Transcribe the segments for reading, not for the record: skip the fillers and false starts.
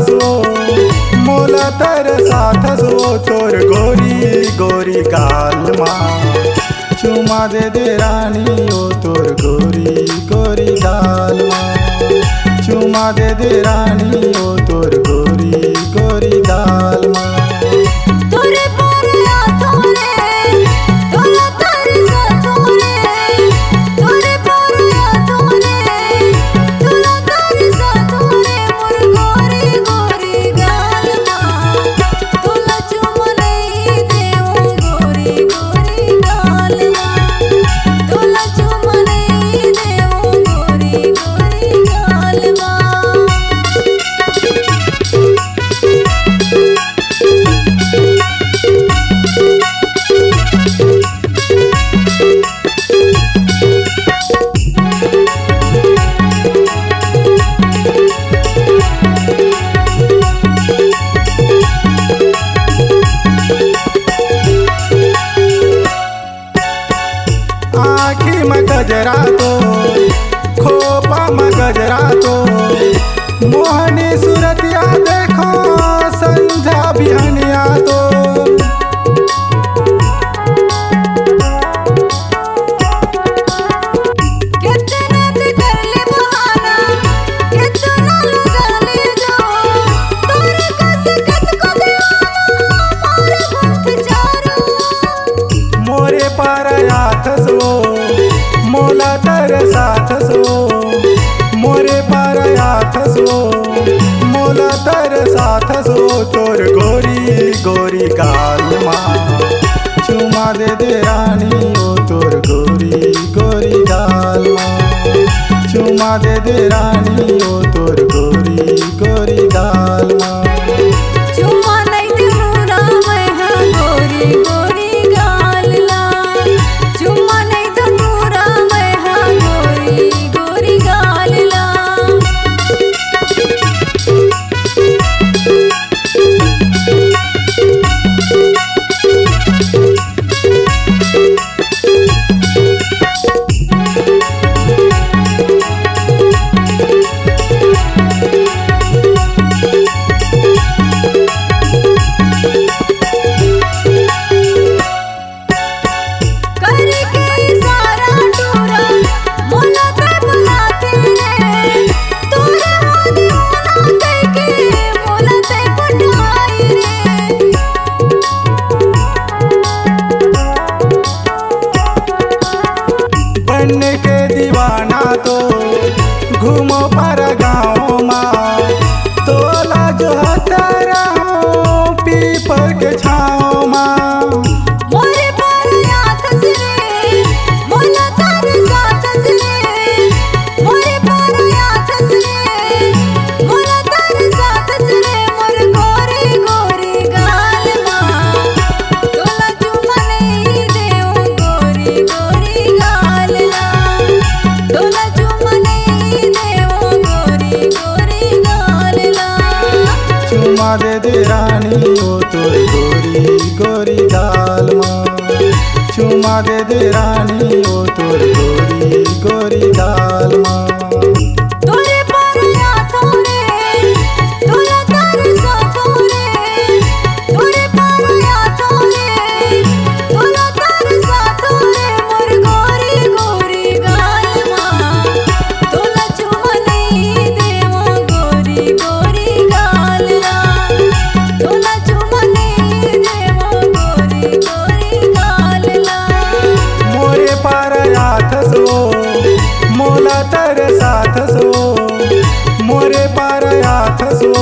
साथसो मोला तर साथसो तोर गोरी गोरी गाल माँ चुमा दे रानी ओ तोर गोरी गोरी गाल माँ चुमा दे रानी ओ तोर गोरी गोरी गाल माँ आँखी में गजरा तो खोपा में गजरा तो मोहनी सूरतिया देखो संझा बिहनिया तो मोरे पर आथसो मोला तर साथसो मोरे पर आथसो मोला तर साथसो तोर गोरी गोरी गाल माँ चुमा दे रानी ओ तोर गोरी गोरी गाल माँ चुमा दे रानी ओ तोर गोरी गोरी गाल माँ बनने के दीवाना तो घूमो पर गाँव माँ तोला जो हतारा हो पीपल के छाँव माँ मोरे पर आथस रे मोला तर साथस रे मोरे पर आथस रे मोला तर साथस रे मोर गोरी गोरी गाल माँ तोला चुमा नहीं देऊ गोरी गोरी गाल तोला चुमा नहीं देऊ गोरी गोरी गाल चुमा दे रानी ओ तोर गोरी गोरी गाल माँ चुमा दे रानी ओ तोर गोरी गोरी गाल माँ तोरे पर आथो रे तोला तर साथो रे तोरे पर आथो रे तोला तर साथो रे मोर गोरी गोरी गाल माँ तोला चुमा नहीं देवो गोरी गोरी गाल तोला चुमा नहीं देवो गोरी गोरी गाल मोरे पर आथसो मोला तर साथसो मोरे पर आथसो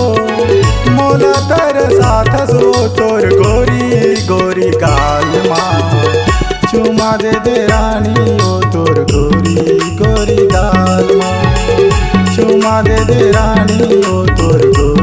मोला तर साथसो तोर गोरी गोरी गाल माँ चुमा दे रानी ओ तोर गोरी गोरी गाल माँ चुमा दे रानी ओ तोर गोरी